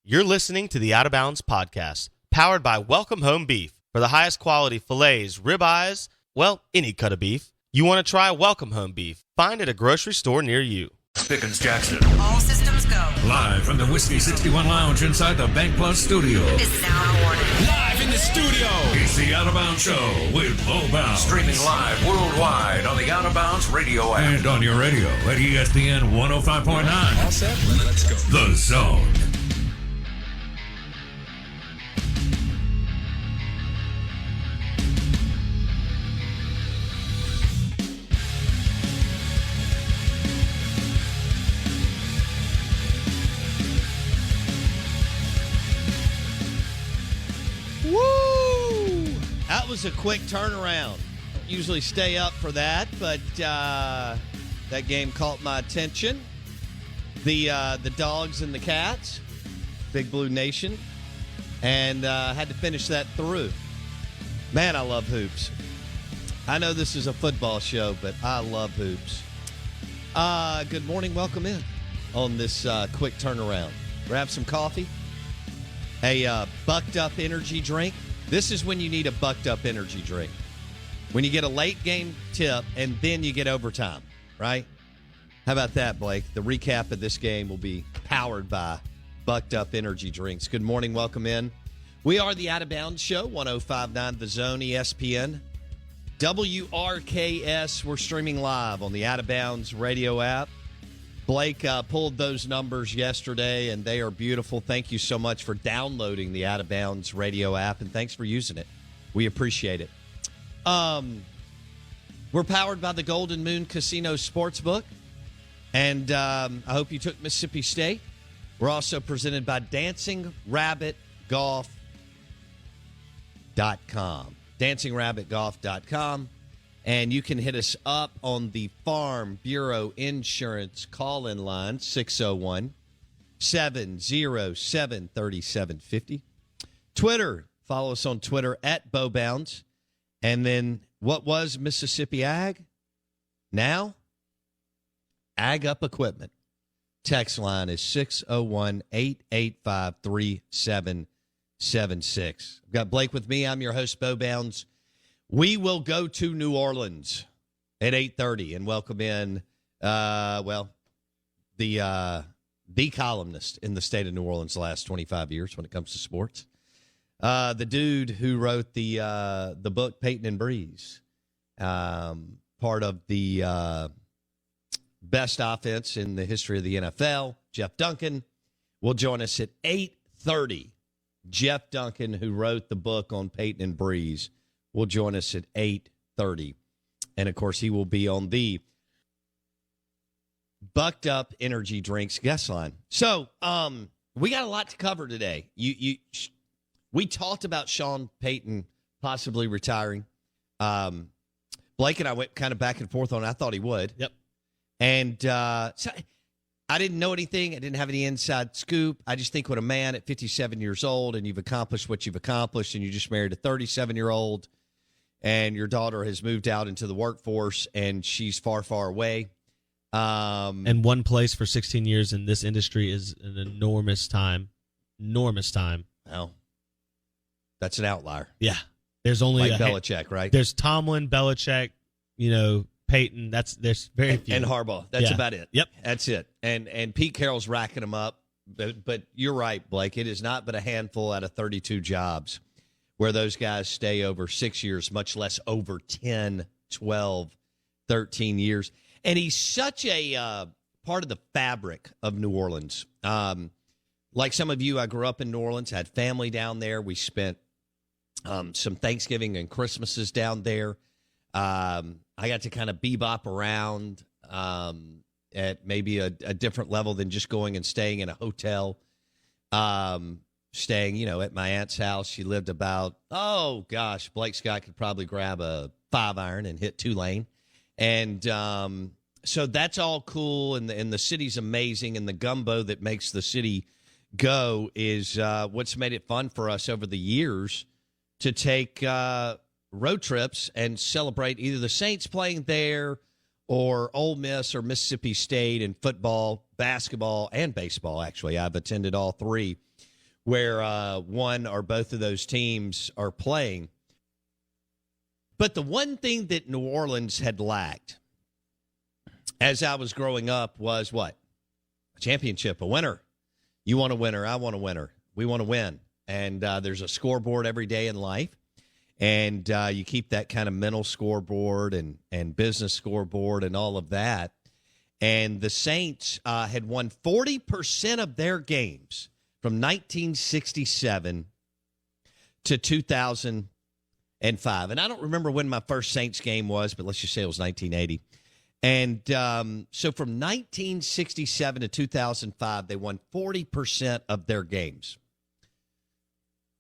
You're listening to the Out of Bounds podcast, powered by Welcome Home Beef. For the highest quality fillets, ribeyes, well, any cut of beef, you want to try Welcome Home Beef. Find it at a grocery store near you. Pickens Jackson. All systems go. Live from the Whiskey 61 Lounge inside the BankPlus Studio. This is Out Warning. Live in the studio. It's the Out of Bounds Show with Bo Bounds. Streaming live worldwide on the Out of Bounds radio app. And on your radio at ESPN 105.9. All set? Let's go. The Zone. Woo! That was a quick turnaround. Don't usually stay up for that, but that game caught my attention. The Dogs and the Cats, Big Blue Nation, and had to finish that through. Man, I love hoops. I know this is a football show, but I love hoops. Good morning. Welcome in on this quick turnaround. Grab some coffee. A bucked up energy drink. This is when you need a bucked up energy drink. When you get a late game tip and then you get overtime, right? How about that, Blake? The recap of this game will be powered by bucked up energy drinks. Good morning. Welcome in. We are the Out of Bounds Show, 105.9 The Zone, ESPN. WRKS. We're streaming live on the Out of Bounds radio app. Blake pulled those numbers yesterday, and they are beautiful. Thank you so much for downloading the Out of Bounds radio app, and thanks for using it. We appreciate it. We're powered by the Golden Moon Casino Sportsbook, and I hope you took Mississippi State. We're also presented by DancingRabbitGolf.com. DancingRabbitGolf.com. And you can hit us up on the Farm Bureau Insurance call-in line, 601-707-3750. Twitter, follow us on Twitter at BoBounds. And then what was Mississippi Ag? Now, Ag Up Equipment. Text line is 601-885-3776. I've got Blake with me. I'm your host, Bo Bounds. We will go to New Orleans at 8:30 and welcome in, the columnist in the state of New Orleans the last 25 years when it comes to sports. The dude who wrote the book Payton and Breeze, part of the best offense in the history of the NFL, Jeff Duncan, will join us at 8:30. Jeff Duncan, who wrote the book on Payton and Breeze, will join us at 8:30. And, of course, he will be on the Bucked Up Energy Drinks guest line. So, we got a lot to cover today. We talked about Sean Payton possibly retiring. Blake and I went kind of back and forth on it. I thought he would. Yep. And so I didn't know anything. I didn't have any inside scoop. I just think when a man at 57 years old and you've accomplished what you've accomplished and you just married a 37-year-old and your daughter has moved out into the workforce and she's far, far away. And one place for 16 years in this industry is an enormous time. Enormous time. Well, that's an outlier. Yeah. There's only like Belichick, right? There's Tomlin, Belichick, Payton. There's very few. And Harbaugh. That's about it. Yep. That's it. And Pete Carroll's racking them up. But you're right, Blake. It is not but a handful out of 32 jobs where those guys stay over 6 years, much less over 10, 12, 13 years. And he's such a part of the fabric of New Orleans. Like some of you, I grew up in New Orleans, had family down there. We spent some Thanksgiving and Christmases down there. I got to kind of bebop around at maybe a different level than just going and staying in a hotel. Staying, at my aunt's house. She lived about, Blake Scott could probably grab a 5-iron and hit Tulane. And so that's all cool, and the city's amazing, and the gumbo that makes the city go is what's made it fun for us over the years to take road trips and celebrate either the Saints playing there or Ole Miss or Mississippi State in football, basketball, and baseball, actually. I've attended all three. where one or both of those teams are playing. But the one thing that New Orleans had lacked as I was growing up was what? A championship, a winner. You want a winner, I want a winner. We want to win. And there's a scoreboard every day in life. And you keep that kind of mental scoreboard and business scoreboard and all of that. And the Saints had won 40% of their games from 1967 to 2005. And I don't remember when my first Saints game was, but let's just say it was 1980. And so from 1967 to 2005, they won 40% of their games.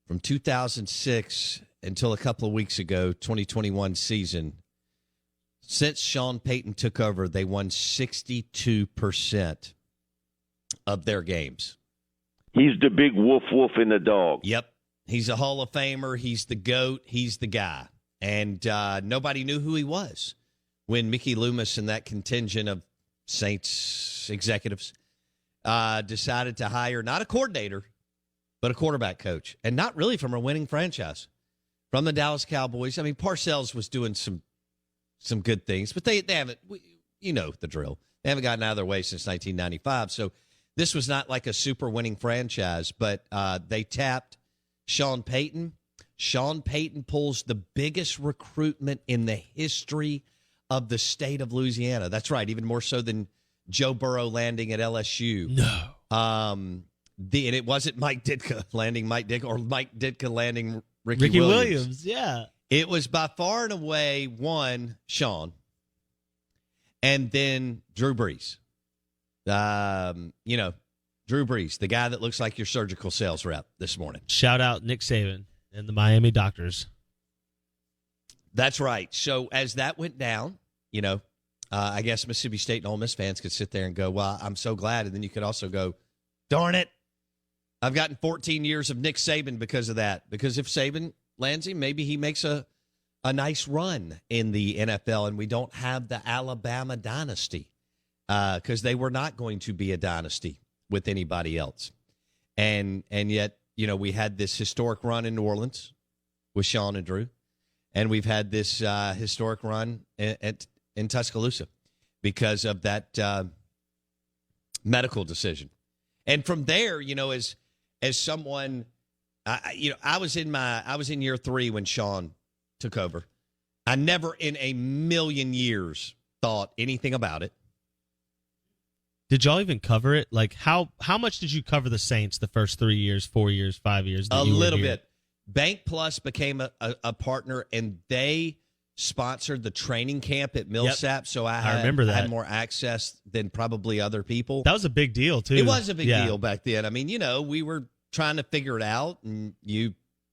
From 2006 until a couple of weeks ago, 2021 season, since Sean Payton took over, they won 62% of their games. He's the big wolf in the dog. Yep. He's a Hall of Famer. He's the GOAT. He's the guy. And nobody knew who he was when Mickey Loomis and that contingent of Saints executives decided to hire not a coordinator, but a quarterback coach. And not really from a winning franchise. From the Dallas Cowboys. I mean, Parcells was doing some good things, but they haven't, you know the drill. They haven't gotten out of their way since 1995. So this was not like a super winning franchise, but they tapped Sean Payton. Sean Payton pulls the biggest recruitment in the history of the state of Louisiana. That's right, even more so than Joe Burrow landing at LSU. No. And it wasn't Mike Ditka landing Mike Ditka or Mike Ditka landing Ricky Williams. Yeah. It was by far and away one, Sean, and then Drew Brees. Drew Brees, the guy that looks like your surgical sales rep this morning. Shout out Nick Saban and the Miami Doctors. That's right. So as that went down, I guess Mississippi State and Ole Miss fans could sit there and go, well, I'm so glad. And then you could also go, darn it, I've gotten 14 years of Nick Saban because of that. Because if Saban lands him, maybe he makes a nice run in the NFL, and we don't have the Alabama dynasty because they were not going to be a dynasty with anybody else. And yet, we had this historic run in New Orleans with Sean and Drew, and we've had this historic run in Tuscaloosa because of that medical decision. And from there, as someone, I was in year 3 when Sean took over. I never in a million years thought anything about it. Did y'all even cover it? Like, how much did you cover the Saints the first 3 years, 4 years, 5 years? A little bit. BankPlus became a partner, and they sponsored the training camp at Millsap. Yep. So I remember that. I had more access than probably other people. That was a big deal, too. It was a big deal back then. I mean, we were trying to figure it out, and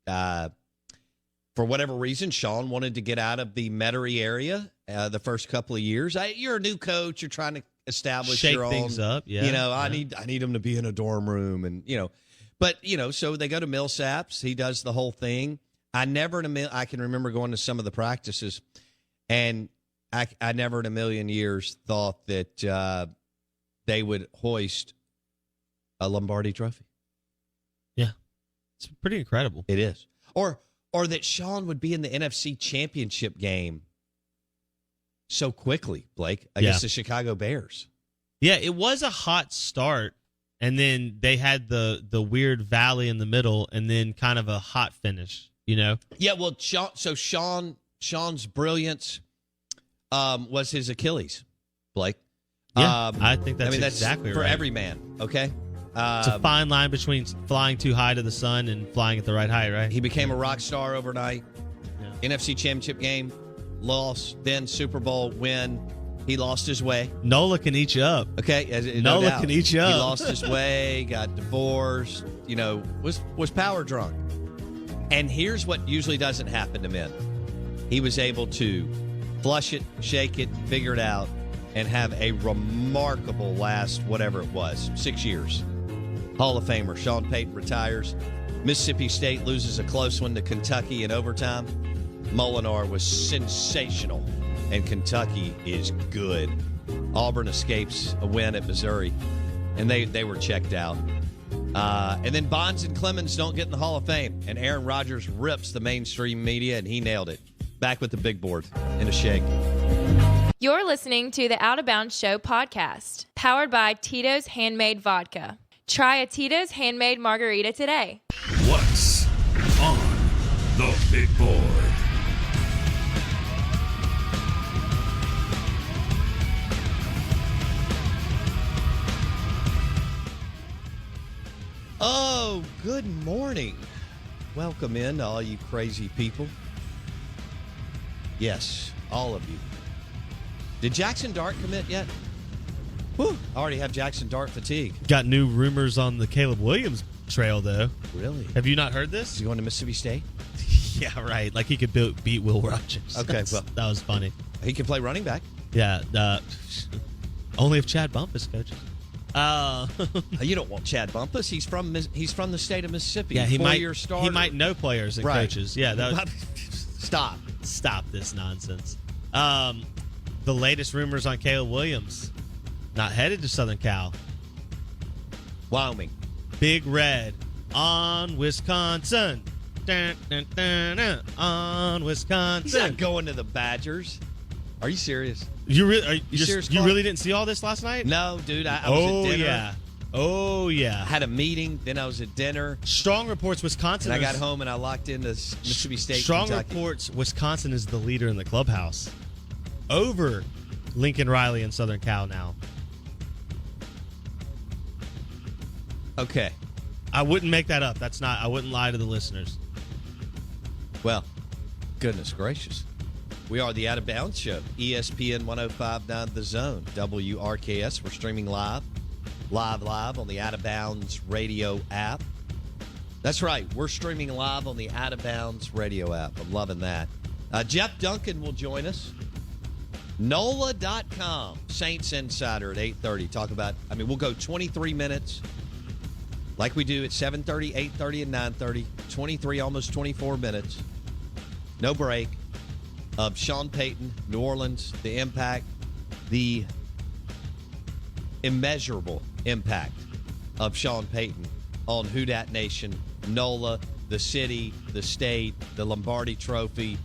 for whatever reason, Sean wanted to get out of the Metairie area the first couple of years. You're a new coach. You're trying to establish shake your own things up. Yeah. I need him to be in a dorm room, and but so they go to Millsaps. He does the whole thing. I can remember going to some of the practices, and I never in a million years thought that they would hoist a Lombardi trophy. Yeah, it's pretty incredible. It is, or that Sean would be in the NFC Championship game so quickly, Blake, against the Chicago Bears. Yeah, it was a hot start, and then they had the weird valley in the middle, and then kind of a hot finish. Yeah, well, Sean's brilliance was his Achilles, Blake. Yeah, I think that's exactly for right. every man, okay? It's a fine line between flying too high to the sun and flying at the right height, right? He became a rock star overnight. Yeah. NFC Championship game, loss, then Super Bowl win. He lost his way. Nola can eat you up. Okay, Nola can eat you up. He lost his way, got divorced, was power drunk. And here's what usually doesn't happen to men. He was able to flush it, shake it, figure it out, and have a remarkable last, whatever it was, 6 years. Hall of Famer Sean Payton retires. Mississippi State loses a close one to Kentucky in overtime. Molinar was sensational, and Kentucky is good. Auburn escapes a win at Missouri, and they were checked out. And then Bonds and Clemens don't get in the Hall of Fame. And Aaron Rodgers rips the mainstream media, and he nailed it. Back with the big board in a shake. You're listening to the Out of Bounds Show podcast, powered by Tito's Handmade Vodka. Try a Tito's Handmade Margarita today. What's on the big board? Oh, good morning. Welcome in, all you crazy people. Yes, all of you. Did Jaxson Dart commit yet? Whew, I already have Jaxson Dart fatigue. Got new rumors on the Caleb Williams trail, though. Really? Have you not heard Is this? he going to Mississippi State? Yeah, right. Like he could beat Will Rogers. Okay, well. That was funny. He can play running back. Yeah. Only if Chad Bumpus coaches. You don't want Chad Bumpus. He's from the state of Mississippi. Yeah, he Four-year starter. He might know players and Right. coaches. Yeah, that Stop. this nonsense. The latest rumors on Caleb Williams not headed to Southern Cal. Wyoming. Big Red on Wisconsin. Dun, dun, dun, dun, on Wisconsin. He's not going to the Badgers. Are you serious? You really? serious, You Clark? really didn't see all this last night? No, dude. I was at dinner. Yeah. Oh I yeah. had a meeting. Then I was at dinner. Strong reports Wisconsin. And I got home and I locked into Mississippi State. Strong Kentucky. reports Wisconsin is the leader in the clubhouse over Lincoln Riley and Southern Cal now. Okay. I wouldn't make that up. That's not. I wouldn't lie to the listeners. Well, goodness gracious. We are the Out of Bounds Show. ESPN 105.9 The Zone. WRKS. We're streaming live on the Out of Bounds radio app. That's right. We're streaming live on the Out of Bounds radio app. I'm loving that. Jeff Duncan will join us. NOLA.com. Saints Insider at 8:30. Talk about, we'll go 23 minutes like we do at 7:30, 8:30, and 9:30. 23, almost 24 minutes. No break. Of Sean Payton, New Orleans, the impact, the immeasurable impact of Sean Payton on Who Dat Nation, NOLA, the city, the state, the Lombardi Trophy,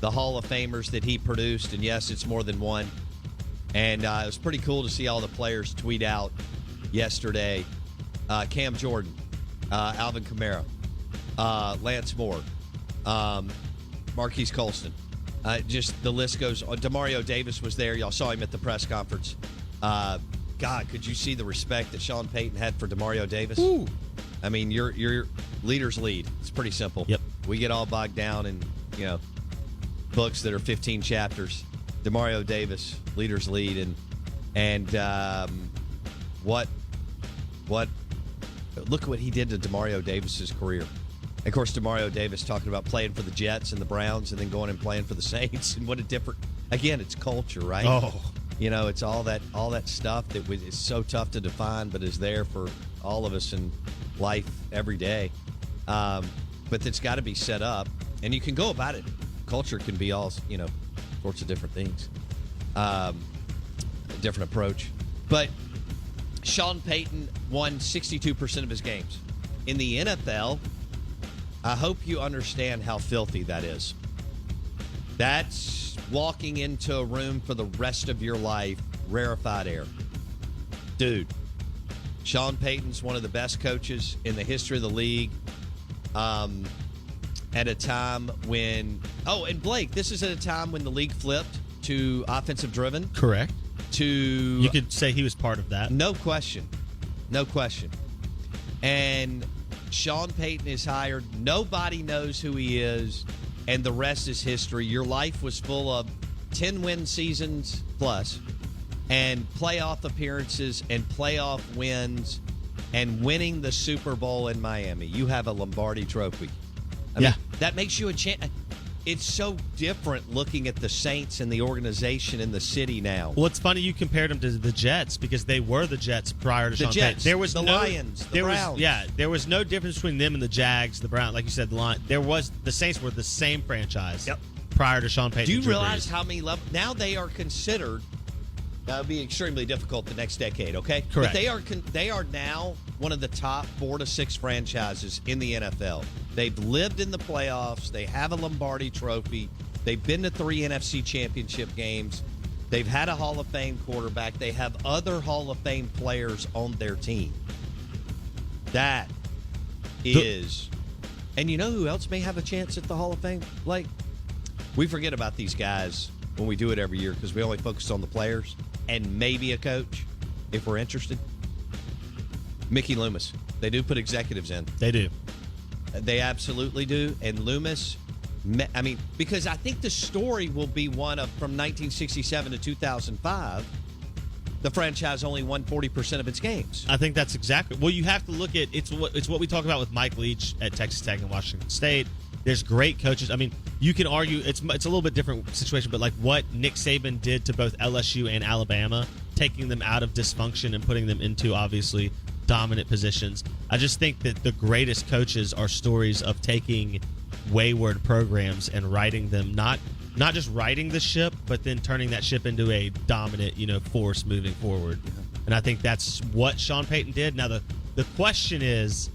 the Hall of Famers that he produced. And yes, it's more than one. And it was pretty cool to see all the players tweet out yesterday. Cam Jordan, Alvin Kamara, Lance Moore, Marquise Colston. Just the list goes on. Demario Davis was there. Y'all saw him at the press conference. God, could you see the respect that Sean Payton had for Demario Davis? Ooh. Your leaders lead. It's pretty simple. Yep. We get all bogged down in, books that are 15 chapters. Demario Davis, leaders lead, and what look what he did to Demario Davis's career. Of course, Demario Davis talking about playing for the Jets and the Browns and then going and playing for the Saints. And what a different, again, it's culture, right? Oh. It's all that stuff that is so tough to define, but is there for all of us in life every day. But it's got to be set up. And you can go about it. Culture can be all, sorts of different things. A different approach. But Sean Payton won 62% of his games. In the NFL, I hope you understand how filthy that is. That's walking into a room for the rest of your life, rarefied air. Dude, Sean Payton's one of the best coaches in the history of the league. At a time when... Oh, and Blake, this is at a time when the league flipped to offensive driven. Correct. You could say he was part of that. No question. And Sean Payton is hired. Nobody knows who he is, and the rest is history. Your life was full of 10-win seasons plus, and playoff appearances and playoff wins, and winning the Super Bowl in Miami. You have a Lombardi Trophy. I mean, that makes you a champ. It's so different looking at the Saints and the organization in the city now. Well, it's funny you compared them to the Jets because they were the Jets prior to Sean Jets, Payton. There was the Lions, the Browns. There was no difference between them and the Jags, the Browns. Like you said, the Saints were the same franchise prior to Sean Payton. Do you and Drew realize Brees. how many levels? Now they are considered. That'll be extremely difficult the next decade. Okay, Correct. But they are now one of the top 4 to 6 franchises in the NFL. They've lived in the playoffs. They have a Lombardi trophy. They've been to 3 NFC championship games. They've had a Hall of Fame quarterback. They have other Hall of Fame players on their team. That is... And you know who else may have a chance at the Hall of Fame? Like, we forget about these guys when we do it every year because we only focus on the players and maybe a coach if we're interested. Mickey Loomis. They do put executives in. They do. They absolutely do. And Loomis, I mean, because I think the story will be one of from 1967 to 2005, the franchise only won 40% of its games. I think that's exactly. Well, you have to look at it's what we talk about with Mike Leach at Texas Tech and Washington State. There's great coaches. I mean, you can argue it's a little bit different situation, but like what Nick Saban did to both LSU and Alabama, taking them out of dysfunction and putting them into obviously dominant positions. I just think that the greatest coaches are stories of taking wayward programs and riding them, not just riding the ship, but then turning that ship into a dominant, force moving forward. Yeah. And I think that's what Sean Payton did. Now the question is,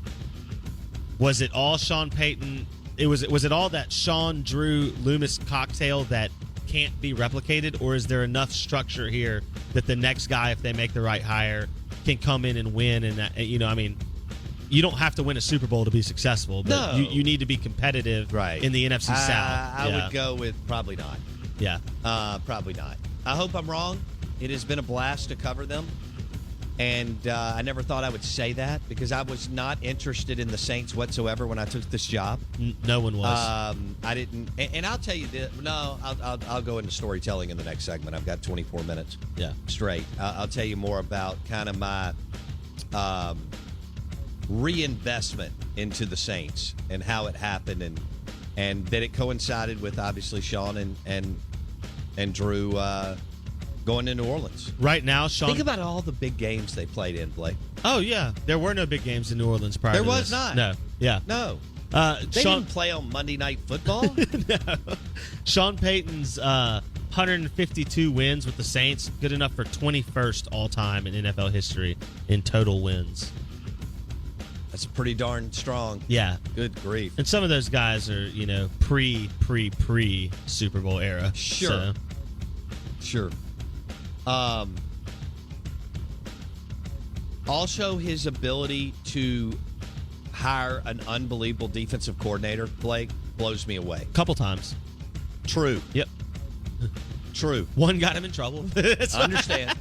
was it all Sean Payton? Was it all that Sean Drew Loomis cocktail that can't be replicated, or is there enough structure here that the next guy, if they make the right hire, can come in and win? And I mean, you don't have to win a Super Bowl to be successful, but no. you need to be competitive in the NFC South. I would go with probably not. Yeah. Probably not. I hope I'm wrong. It has been a blast to cover them. And I never thought I would say that because I was not interested in the Saints whatsoever when I took this job. No one was. I didn't. And I'll tell you this. No, I'll go into storytelling in the next segment. I've got 24 minutes straight. I'll tell you more about kind of my reinvestment into the Saints and how it happened and that it coincided with obviously Sean and Drew going to New Orleans. Right now, Sean... Think about all the big games they played in, Blake. Oh, yeah. There were no big games in New Orleans prior to this. There was not. No. Yeah. No. They didn't play on Monday Night Football? No. Sean Payton's 152 wins with the Saints, good enough for 21st all-time in NFL history in total wins. That's pretty darn strong. Yeah. Good grief. And some of those guys are, pre Super Bowl era. Sure. So. Sure. Also, his ability to hire an unbelievable defensive coordinator, Blake, blows me away. Couple times. True. Yep. True. One got him in trouble. I understand.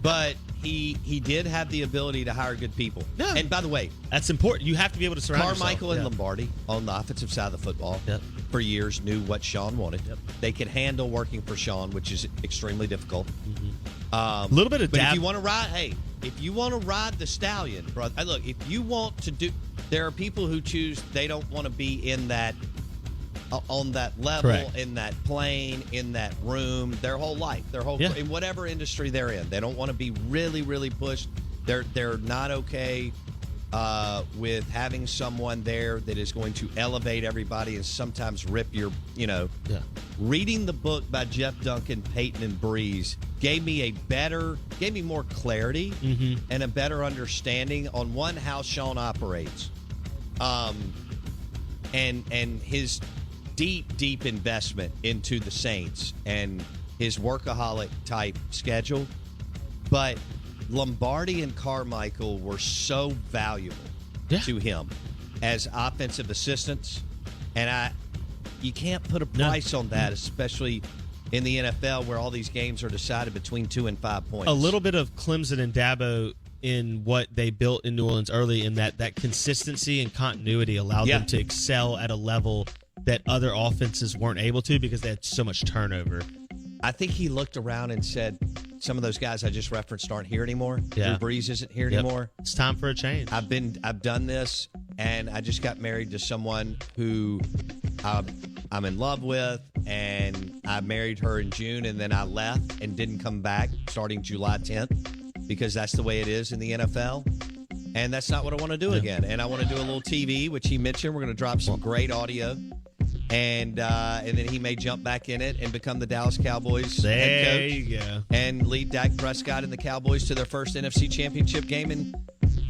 But he did have the ability to hire good people. Yeah. And by the way, that's important. You have to be able to surround Carmichael yourself. and Lombardi on the offensive side of the football for years knew what Sean wanted. Yep. They could handle working for Sean, which is extremely difficult. Mm-hmm. A little bit of but if you want to ride the stallion, brother. Look, if you want to do, there are people who choose they don't want to be in that on that level, correct, in that plane, in that room, their whole life, in whatever industry they're in. They don't want to be really, really pushed. They're not okay with having someone there that is going to elevate everybody and sometimes rip your, Reading the book by Jeff Duncan, Peyton, and Breeze gave me more clarity and a better understanding on how Sean operates, and his deep investment into the Saints and his workaholic type schedule. But Lombardi and Carmichael were so valuable to him as offensive assistants, and you can't put a price on that, especially in the NFL where all these games are decided between 2 and 5 points. A little bit of Clemson and Dabo in what they built in New Orleans early, in that consistency and continuity allowed them to excel at a level that other offenses weren't able to because they had so much turnover. I think he looked around and said, some of those guys I just referenced aren't here anymore. Yeah. Drew Brees isn't here anymore. It's time for a change. I've done this, and I just got married to someone who I'm in love with, and I married her in June, and then I left and didn't come back starting July 10th because that's the way it is in the NFL. And that's not what I want to do again. And I want to do a little TV, which he mentioned. We're going to drop some great audio. And then he may jump back in it and become the Dallas Cowboys head coach. There you go. And lead Dak Prescott and the Cowboys to their first NFC Championship game in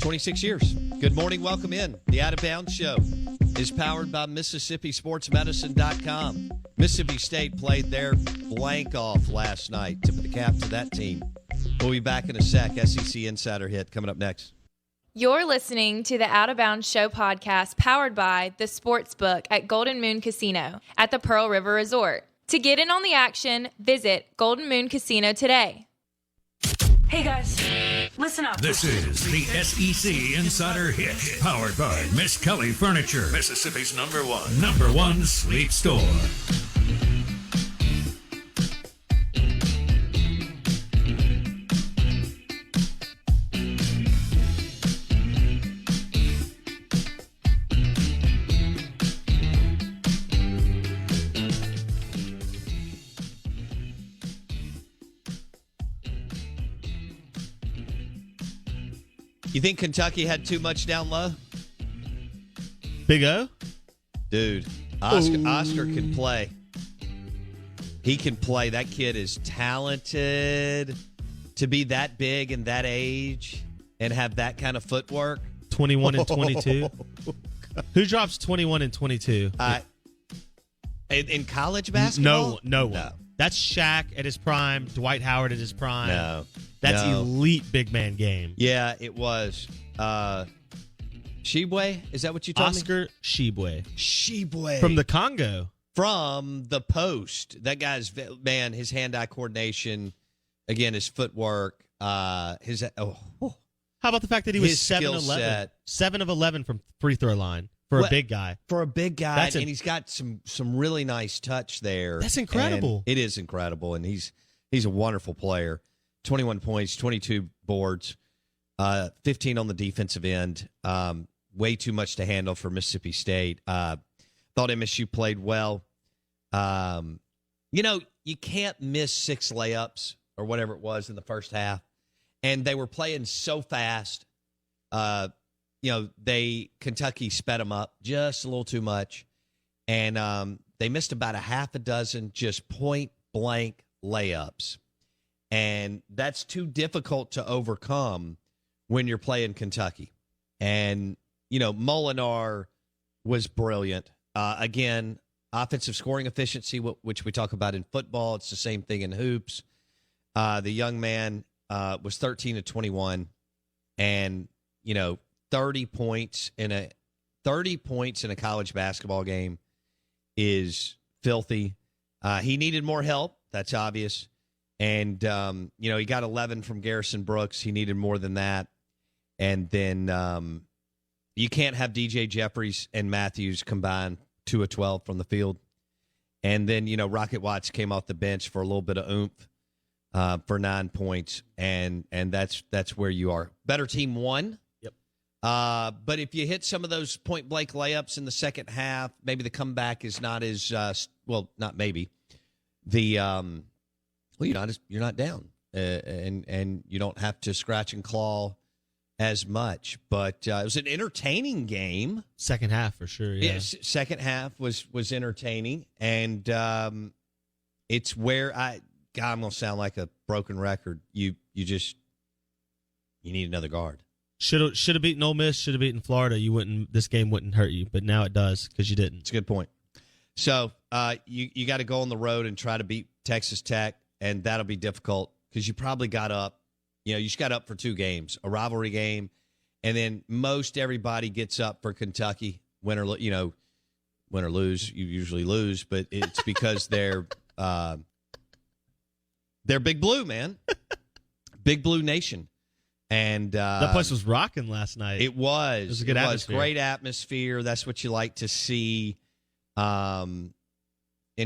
26 years. Good morning. Welcome in. The Out of Bounds Show is powered by MississippiSportsMedicine.com. Mississippi State played their blank off last night. Tip of the cap to that team. We'll be back in a sec. SEC Insider Hit coming up next. You're listening to the Out of Bounds Show podcast powered by the Sportsbook at Golden Moon Casino at the Pearl River Resort. To get in on the action, visit Golden Moon Casino today. Hey guys, listen up. This is the SEC Insider Hit, powered by Miss Kelly Furniture, Mississippi's number one sleep store. You think Kentucky had too much down low? Big O? Dude, Oscar can play. He can play. That kid is talented to be that big and that age and have that kind of footwork. 21 and 22. Who drops 21 and 22? In college basketball? No one. That's Shaq at his prime, Dwight Howard at his prime. No. That's No. elite big man game. Yeah, it was. Shibwe? Is that what you told me? Oscar Shibwe. Shibwe. From the Congo. From the post. That guy's, man, his hand-eye coordination, again, his footwork, How about the fact that he was His 7 skill 11? set. 7 of 11 from free throw line for a big guy. For a big guy, That's and he's got some really nice touch there. That's incredible. And it is incredible, and he's a wonderful player. 21 points, 22 boards, 15 on the defensive end. Way too much to handle for Mississippi State. Thought MSU played well. You can't miss 6 layups or whatever it was in the first half, and they were playing so fast. Kentucky sped them up just a little too much, and they missed about a half a dozen just point-blank layups, and that's too difficult to overcome when you're playing Kentucky. And, Molinar was brilliant. Again, offensive scoring efficiency, which we talk about in football, it's the same thing in hoops. The young man was 13 to 21, and, 30 points in a college basketball game is filthy. He needed more help. That's obvious. And, he got 11 from Garrison Brooks. He needed more than that. And then you can't have DJ Jeffries and Matthews combine 2 of 12 from the field. And then, Rocket Watts came off the bench for a little bit of oomph for 9 points. And that's where you are. Better team won. But if you hit some of those point-blank layups in the second half, maybe the comeback is not as not maybe. You're not down, and you don't have to scratch and claw as much. But it was an entertaining game. Second half for sure. Yeah. Second half was entertaining, and it's where I'm gonna sound like a broken record. You need another guard. Should have beaten Ole Miss. Should have beaten Florida. This game wouldn't hurt you, but now it does because you didn't. It's a good point. So you got to go on the road and try to beat Texas Tech, and that'll be difficult because you probably got up. You just got up for 2 games, a rivalry game, and then most everybody gets up for Kentucky. Win or lose, you usually lose, but it's because they're Big Blue, man, Big Blue Nation. And that place was rocking last night. It was. It was a good atmosphere. Great atmosphere. That's what you like to see in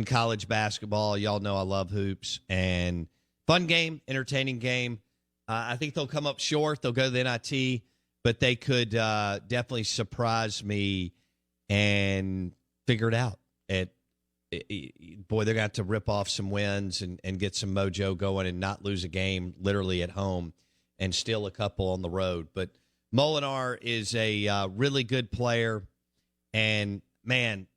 college basketball. Y'all know I love hoops. And fun game, entertaining game. I think they'll come up short. They'll go to the NIT, but they could definitely surprise me and figure it out. Boy, they're going to have to rip off some wins and get some mojo going and not lose a game literally at home and steal a couple on the road. But Molinar is a really good player, and, man,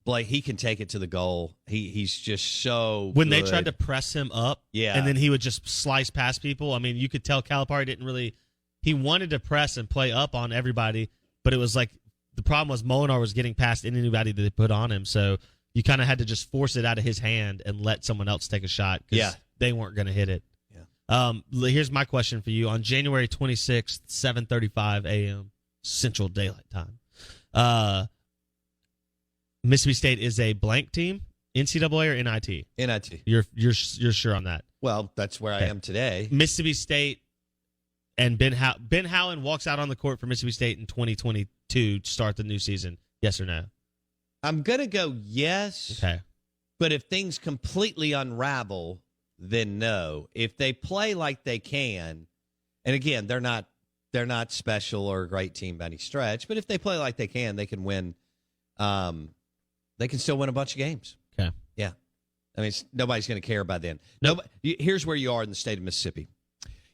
Blake, he can take it to the goal. He's just so When good. they tried to press him up, Yeah. and then he would just slice past people, I mean, you could tell Calipari didn't really he wanted to press and play up on everybody, but it was like the problem was Molinar was getting past anybody that they put on him, so you kind of had to just force it out of his hand and let someone else take a shot because they weren't going to hit it. Here's my question for you. On January 26th, 7:35 a.m. Central Daylight Time, Mississippi State is a blank team, NCAA or NIT? NIT. You're sure on that? Well, that's where I am today. Mississippi State and Ben Howland walks out on the court for Mississippi State in 2022 to start the new season. Yes or no? I'm going to go yes. Okay. But if things completely unravel, then no. If they play like they can, and again, they're not special or a great team by any stretch, but if they play like they can win. They can still win a bunch of games. Okay. Yeah. I mean, nobody's going to care by then. Nobody, here's where you are in the state of Mississippi.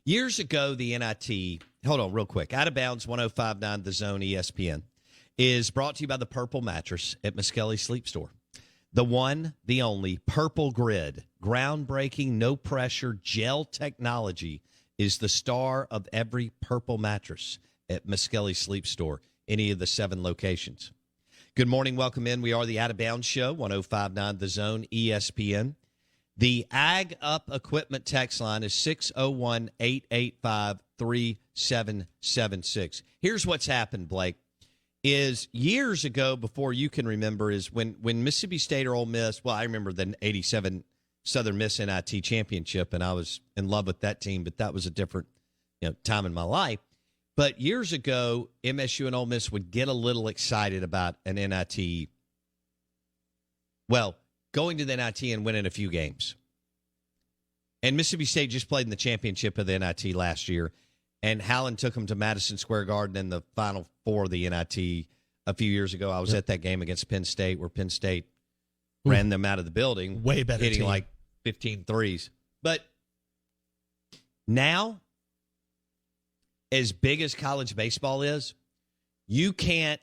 Years ago, the NIT, hold on real quick, Out of Bounds 105.9 The Zone ESPN is brought to you by the Purple Mattress at Muskelly Sleep Store. The one, the only, Purple Grid, groundbreaking, no-pressure gel technology is the star of every Purple mattress at Muskelly Sleep Store, any of the 7 locations. Good morning. Welcome in. We are the Out of Bounds Show, 105.9 The Zone, ESPN. The Ag Up Equipment text line is 601-885-3776. Here's what's happened, Blake, is years ago, before you can remember, is when Mississippi State or Ole Miss, well, I remember the 87 Southern Miss NIT championship, and I was in love with that team, but that was a different time in my life. But years ago, MSU and Ole Miss would get a little excited about an NIT. Well, going to the NIT and winning a few games. And Mississippi State just played in the championship of the NIT last year. And Howland took them to Madison Square Garden in the Final Four of the NIT a few years ago. I was at that game against Penn State where Penn State ran them out of the building. Way better hitting team. like 15 threes. But now, as big as college baseball is, you can't,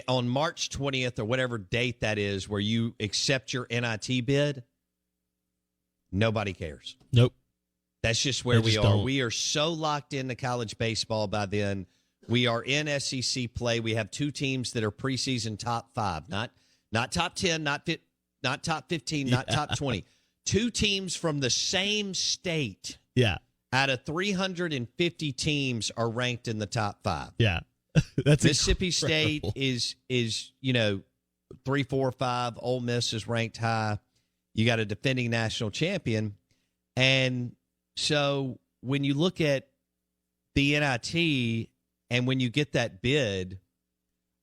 on March 20th or whatever date that is, where you accept your NIT bid, nobody cares. Nope. That's just where we are. Don't. We are so locked into college baseball by then. We are in SEC play. We have 2 teams that are preseason top 5, not top 10, not top 15, not top 20. 2 teams from the same state. Yeah. Out of 350 teams are ranked in the top 5. Yeah. That's Mississippi incredible. State is 3, 4, 5. Ole Miss is ranked high. You got a defending national champion. And so when you look at the NIT and when you get that bid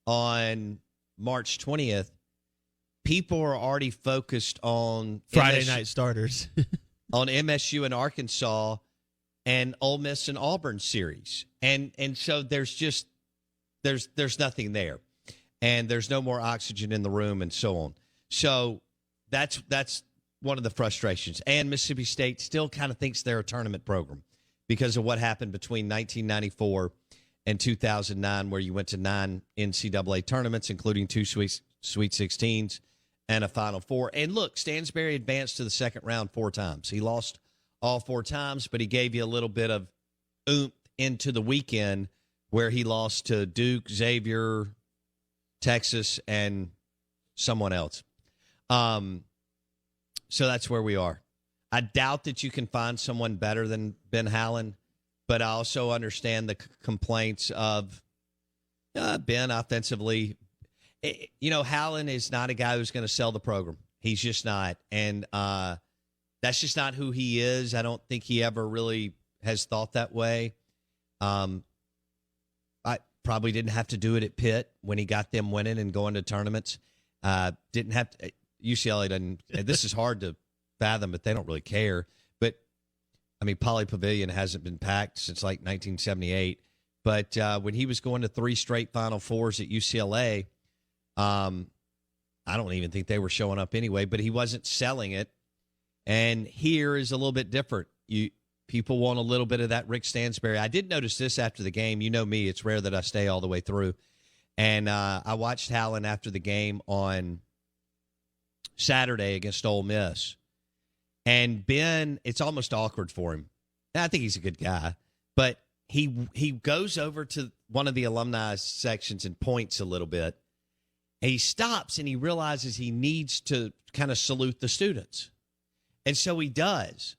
on March 20th, people are already focused on Friday night starters. on MSU and Arkansas and Ole Miss and Auburn series. And so there's nothing there. And there's no more oxygen in the room and so on. So that's one of the frustrations. And Mississippi State still kind of thinks they're a tournament program because of what happened between 1994 and 2009, where you went to 9 NCAA tournaments, including 2 Sweet 16s and a Final Four. And look, Stansbury advanced to the second round 4 times. He lost all 4 times, but he gave you a little bit of oomph into the weekend where he lost to Duke, Xavier, Texas, and someone else. So that's where we are. I doubt that you can find someone better than Ben Howland, but I also understand the complaints of Ben offensively. Howland is not a guy who's going to sell the program. He's just not. And that's just not who he is. I don't think he ever really has thought that way. I probably didn't have to do it at Pitt when he got them winning and going to tournaments. Didn't have to. UCLA doesn't. This is hard to fathom, but they don't really care. But I mean, Poly Pavilion hasn't been packed since like 1978. But when he was going to 3 straight Final Fours at UCLA, I don't even think they were showing up anyway. But he wasn't selling it. And here is a little bit different. People want a little bit of that Rick Stansbury. I did notice this after the game. You know me; it's rare that I stay all the way through. And I watched Howland after the game on Saturday against Ole Miss. And Ben, it's almost awkward for him. I think he's a good guy, but he goes over to one of the alumni sections and points a little bit. And he stops and he realizes he needs to kind of salute the students. And so he does.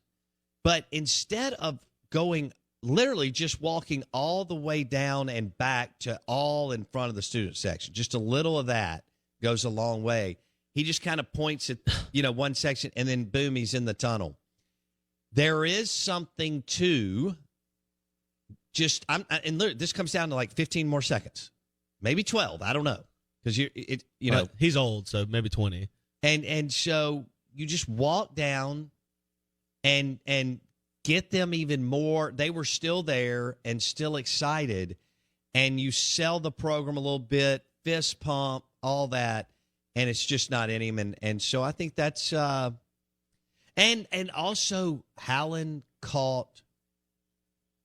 But instead of going, literally just walking all the way down and back to all in front of the student section, just a little of that goes a long way. He just kind of points at, one section, and then boom, he's in the tunnel. There is something to and this comes down to like 15 more seconds, maybe 12. I don't know. Because he's old, so maybe 20. And so you just walk down and get them even more. They were still there and still excited, and you sell the program a little bit, fist pump, all that, and it's just not in him. And so I think that's and also Howland caught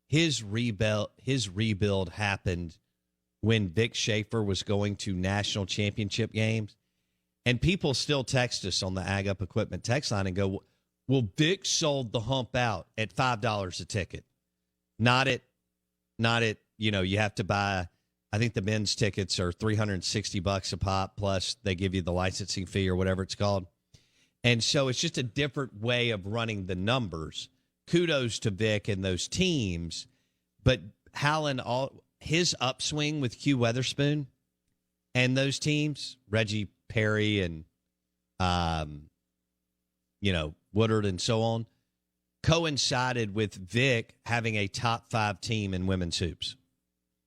his rebuild happened when Vic Schaefer was going to national championship games. And people still text us on the Ag Up Equipment text line and go, well, Vic sold the hump out at $5 a ticket. Not at, you have to buy, I think the men's tickets are $360 a pop, plus they give you the licensing fee or whatever it's called. And so it's just a different way of running the numbers. Kudos to Vic and those teams. But Howland, his upswing with Hugh Weatherspoon and those teams, Reggie Perry and, Woodard and so on, coincided with Vic having a top 5 team in women's hoops.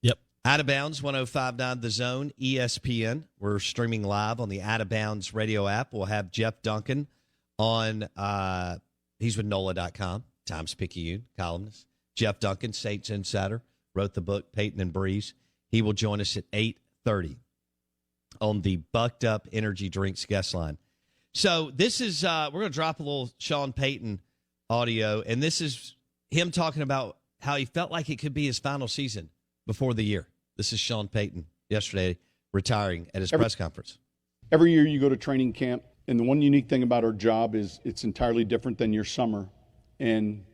Yep. Out of Bounds, 105.9 The Zone, ESPN. We're streaming live on the Out of Bounds radio app. We'll have Jeff Duncan on, he's with NOLA.com, Times-Picayune columnist. Jeff Duncan, Saints Insider, wrote the book Peyton and Breeze. He will join us at 8:30 on the Bucked Up Energy Drinks guest line. So this is, we're going to drop a little Sean Payton audio, and this is him talking about how he felt like it could be his final season before the year. This is Sean Payton yesterday retiring at his press conference. Every year you go to training camp, and the one unique thing about our job is it's entirely different than your summer. And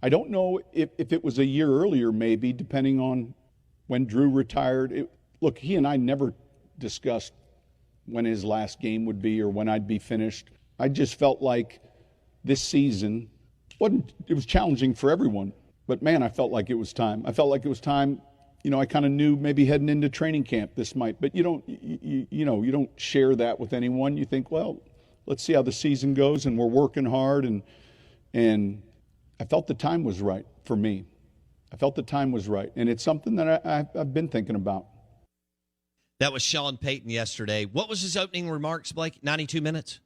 I don't know if it was a year earlier, maybe, depending on when Drew retired. Look, he and I never discussed when his last game would be or when I'd be finished. I just felt like this season it was challenging for everyone. But, man, I felt like it was time. I felt like it was time. I kind of knew maybe heading into training camp this might. But you don't share that with anyone. You think, well, let's see how the season goes, and we're working hard. And I felt the time was right for me. I felt the time was right. And it's something that I've been thinking about. That was Sean Payton yesterday. What was his opening remarks, Blake? 92 minutes?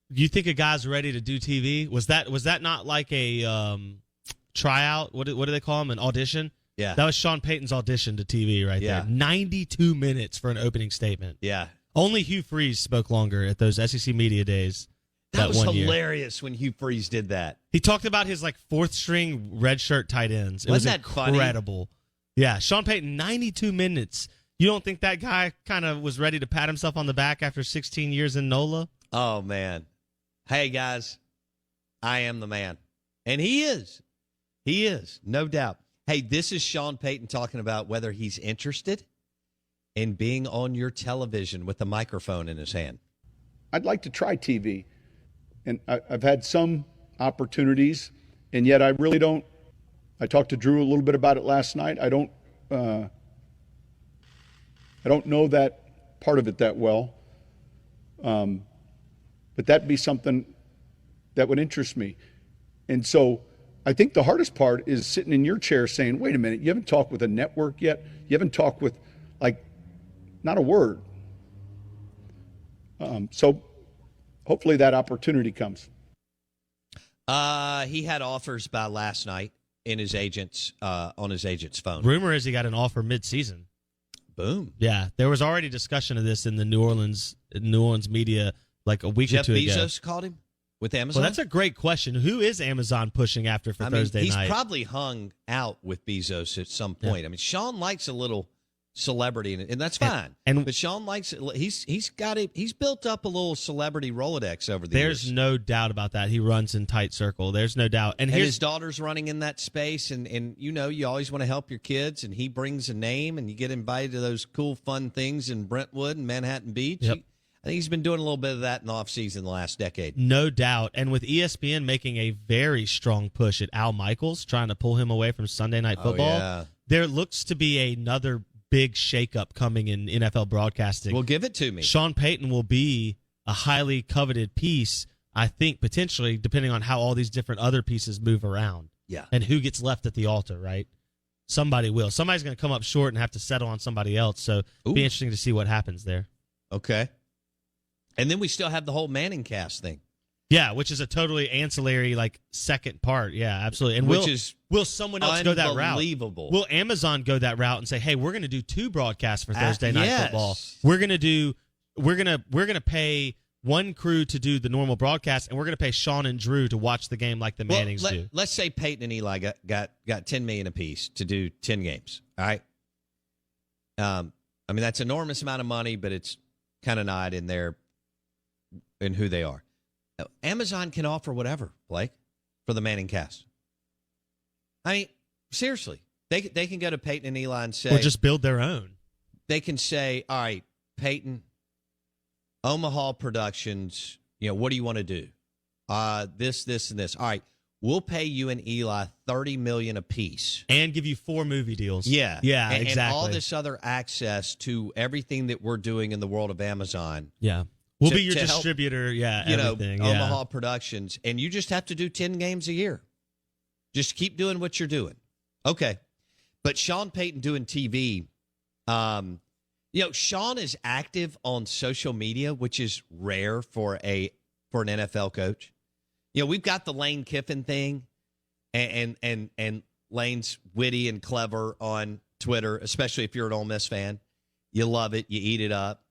You think a guy's ready to do TV? Was that not like a tryout? What do they call them? An audition? Yeah. That was Sean Payton's audition to TV right there. 92 minutes for an opening statement. Yeah. Only Hugh Freeze spoke longer at those SEC Media Days. That was one hilarious when Hugh Freeze did that. He talked about his fourth string redshirt tight ends. It Wasn't was that incredible. Funny? Yeah, Sean Payton, 92 minutes. You don't think that guy kind of was ready to pat himself on the back after 16 years in NOLA? Oh, man. Hey, guys, I am the man. And he is. He is, no doubt. Hey, this is Sean Payton talking about whether he's interested in being on your television with a microphone in his hand. I'd like to try TV. And I've had some opportunities, and yet I really don't. I talked to Drew a little bit about it last night. I don't know that part of it that well. But that'd be something that would interest me. And so I think the hardest part is sitting in your chair saying, wait a minute, you haven't talked with a network yet? You haven't talked with, not a word. So hopefully that opportunity comes. He had offers by last night in his agent's on his agent's phone. Rumor is he got an offer mid-season. Boom. Yeah, there was already discussion of this in the New Orleans media a week or two ago. Jeff Bezos called him with Amazon? Well, that's a great question. Who is Amazon pushing after Thursday night? He's probably hung out with Bezos at some point. Yeah. Sean likes a little celebrity, and that's fine. But Sean likes it. He's built up a little celebrity Rolodex over the years. There's no doubt about that. He runs in tight circle. There's no doubt. And his daughter's running in that space, and you always want to help your kids, and he brings a name, and you get invited to those cool, fun things in Brentwood and Manhattan Beach. Yep. I think he's been doing a little bit of that in the offseason the last decade. No doubt. And with ESPN making a very strong push at Al Michaels, trying to pull him away from Sunday Night Football, there looks to be another big shakeup coming in NFL broadcasting. Well, give it to me. Sean Payton will be a highly coveted piece, I think, potentially, depending on how all these different other pieces move around. Yeah. And who gets left at the altar, right? Somebody will. Somebody's going to come up short and have to settle on somebody else. So it'll be interesting to see what happens there. Okay. And then we still have the whole Manning cast thing. Yeah, which is a totally ancillary, second part. Yeah, absolutely. And will someone else go that route? Unbelievable. Will Amazon go that route and say, "Hey, we're going to do 2 broadcasts for Thursday Night Football. We're going to pay one crew to do the normal broadcast, and we're going to pay Sean and Drew to watch the game like the Mannings do." Let's say Peyton and Eli got $10 million apiece to do 10 games. All right. That's an enormous amount of money, but it's kind of not in there in who they are. Amazon can offer whatever, Blake, for the Manning cast. Seriously, they can go to Peyton and Eli and say, or just build their own. They can say, all right, Peyton, Omaha Productions, what do you want to do? This, and this. All right, we'll pay you and Eli $30 million apiece, and give you 4 movie deals. Yeah, exactly. And all this other access to everything that we're doing in the world of Amazon. Yeah. We'll be your distributor, everything. Omaha Productions, and you just have to do 10 games a year. Just keep doing what you're doing. Okay. But Sean Payton doing TV, Sean is active on social media, which is rare for an NFL coach. We've got the Lane Kiffin thing, and Lane's witty and clever on Twitter, especially if you're an Ole Miss fan. You love it. You eat it up.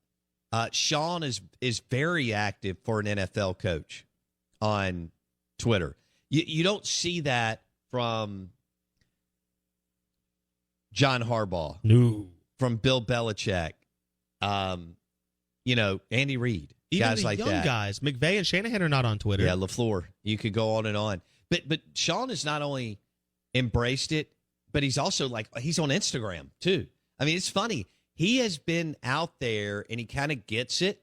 Sean is very active for an NFL coach on Twitter. You don't see that from John Harbaugh. No. From Bill Belichick. Andy Reid. Even guys the like young that. Guys. McVay and Shanahan are not on Twitter. Yeah, LaFleur. You could go on and on. But Sean has not only embraced it, but he's also he's on Instagram too. It's funny. He has been out there, and he kind of gets it.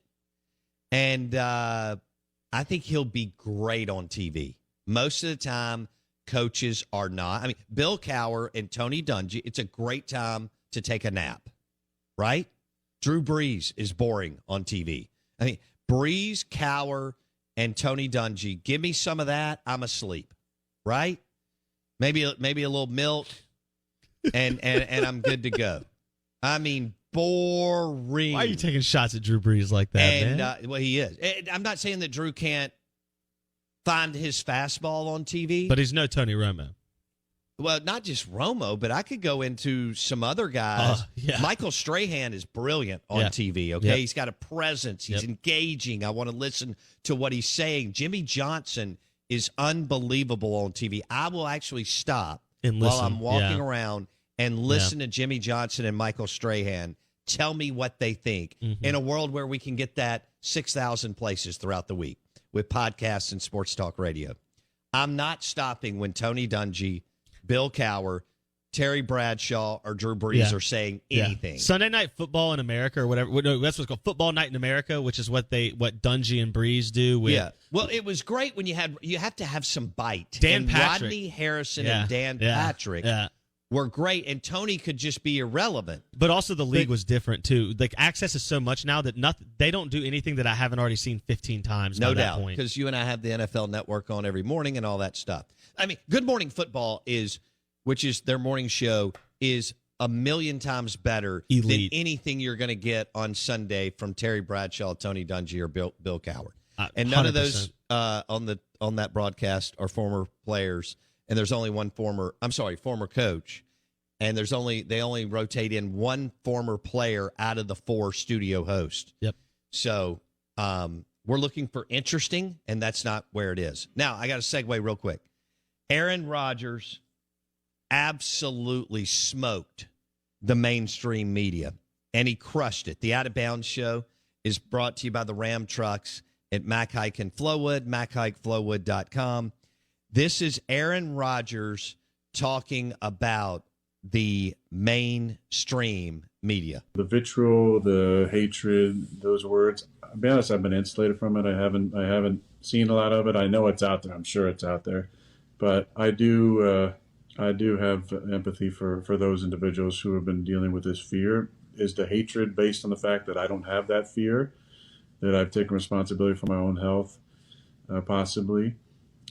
And I think he'll be great on TV. Most of the time, coaches are not. Bill Cowher and Tony Dungy, it's a great time to take a nap, right? Drew Brees is boring on TV. Brees, Cowher, and Tony Dungy, give me some of that, I'm asleep, right? Maybe a little milk, and I'm good to go. Boring. Why are you taking shots at Drew Brees like that, man? He is. I'm not saying that Drew can't find his fastball on TV. But he's no Tony Romo. Well, not just Romo, but I could go into some other guys. Michael Strahan is brilliant on TV, okay? Yep. He's got a presence. He's engaging. I want to listen to what he's saying. Jimmy Johnson is unbelievable on TV. I will actually stop while I'm walking around and listen to Jimmy Johnson and Michael Strahan tell me what they think in a world where we can get that 6,000 places throughout the week with podcasts and sports talk radio. I'm not stopping when Tony Dungy, Bill Cowher, Terry Bradshaw, or Drew Brees are saying anything. Sunday Night Football in America or whatever. No, that's what's called Football Night in America, which is what Dungy and Brees do. Well, it was great when you have to have some bite. Dan Patrick. Rodney Harrison and Dan Patrick were great, and Tony could just be irrelevant. But also the league was different, too. Access is so much now that they don't do anything that I haven't already seen 15 times. No by doubt, that point. because you and I have the NFL Network on every morning and all that stuff. Good Morning Football which is their morning show, is a million times better than anything you're going to get on Sunday from Terry Bradshaw, Tony Dungy, or Bill Cowher. And none 100%. Of those on that broadcast are former players. And there's only one former coach, and they only rotate in one former player out of the 4 studio hosts. Yep. So we're looking for interesting, and that's not where it is. Now, I got to segue real quick. Aaron Rodgers absolutely smoked the mainstream media. And he crushed it. The Out of Bounds Show is brought to you by the Ram Trucks at Mac-Hike and Flowwood, MacHikeFlowwood.com. This is Aaron Rodgers talking about the mainstream media. The vitriol, the hatred, those words. I'll be honest, I've been insulated from it. I haven't seen a lot of it. I know it's out there. I'm sure it's out there. But I do have empathy for those individuals who have been dealing with this fear. Is the hatred based on the fact that I don't have that fear, that I've taken responsibility for my own health, possibly,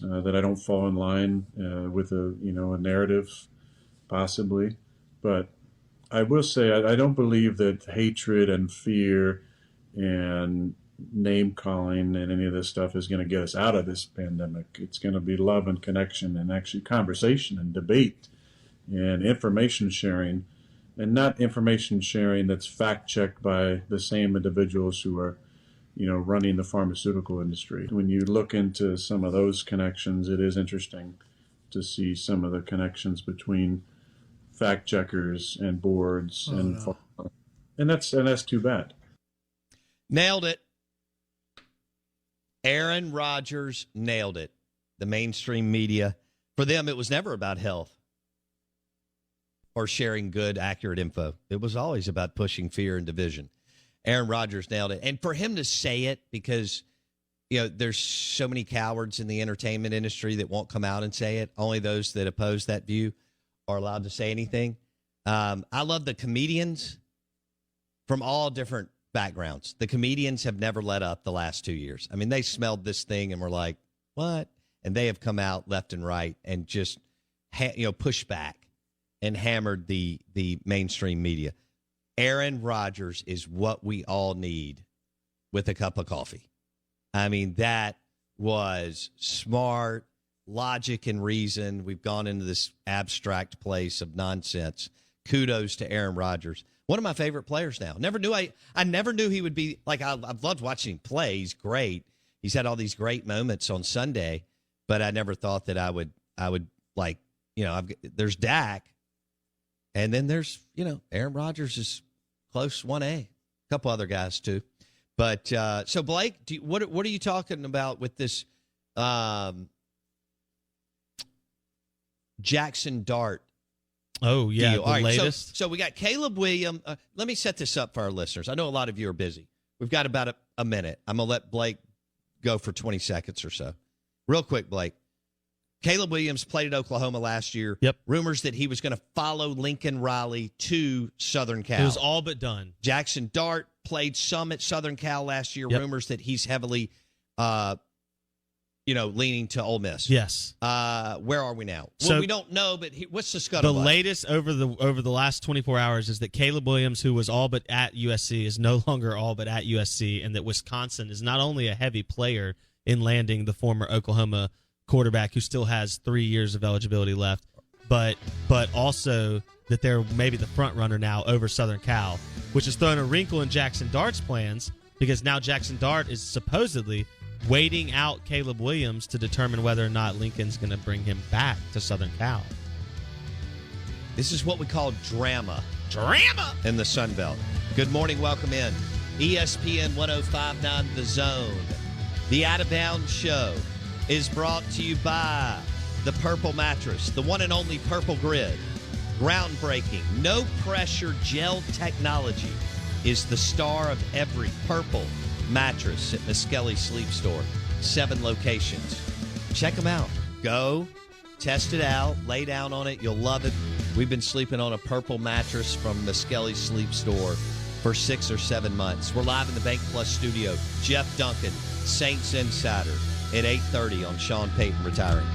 that I don't fall in line with a narrative, possibly. But I will say I don't believe that hatred and fear and name calling and any of this stuff is going to get us out of this pandemic. It's going to be love and connection and actually conversation and debate and information sharing, and not information sharing that's fact checked by the same individuals who are, running the pharmaceutical industry. When you look into some of those connections, it is interesting to see some of the connections between fact checkers and boards and that's too bad. Nailed it. Aaron Rodgers nailed it. The mainstream media, for them, it was never about health or sharing good, accurate info. It was always about pushing fear and division. Aaron Rodgers nailed it. And for him to say it, because there's so many cowards in the entertainment industry that won't come out and say it. Only those that oppose that view are allowed to say anything. I love the comedians from all different backgrounds. The comedians have never let up the last 2 years. I mean, they smelled this thing and were like, what? And they have come out left and right and just pushed back and hammered the mainstream media. Aaron Rodgers is what we all need with a cup of coffee. I mean, that was smart, logic and reason. We've gone into this abstract place of nonsense. Kudos to Aaron Rodgers. One of my favorite players now. I never knew he would be like, I've loved watching him play. He's great. He's had all these great moments on Sunday, but I never thought that I would like, there's Dak, and then there's, Aaron Rodgers is close 1A. A couple other guys too. But so Blake, what are you talking about with this Jaxson Dart? Oh yeah, deal? the latest. So we got Caleb Williams. Let me set this up for our listeners. I know a lot of you are busy. We've got about a minute. I'm gonna let Blake go for 20 seconds or so. Real quick, Blake. Caleb Williams played at Oklahoma last year. Yep. Rumors that he was going to follow Lincoln Riley to Southern Cal. It was all but done. Jaxson Dart played some at Southern Cal last year. Yep. Rumors that he's heavily, leaning to Ole Miss. Yes. Where are we now? So, well, we don't know, but what's the scuttlebutt? The latest over the last 24 hours is that Caleb Williams, who was all but at USC, is no longer all but at USC, and that Wisconsin is not only a heavy player in landing the former Oklahoma quarterback who still has 3 years of eligibility left, but also that they're maybe the front runner now over Southern Cal, which has thrown a wrinkle in Jaxson Dart's plans, because now Jaxson Dart is supposedly waiting out Caleb Williams to determine whether or not Lincoln's going to bring him back to Southern Cal. This is what we call drama in the Sun Belt. Good morning, welcome in. ESPN 105.9 The Zone. The Out of Bounds Show is brought to you by the Purple Mattress, the one and only Purple Grid. Groundbreaking, no-pressure gel technology is the star of every Purple mattress at Miskelly Sleep Store. 7 locations. Check them out. Go, test it out, lay down on it. You'll love it. We've been sleeping on a Purple mattress from Miskelly Sleep Store for 6 or 7 months. We're live in the BankPlus Studio. Jeff Duncan, Saints Insider, at 8:30 on Sean Payton retiring.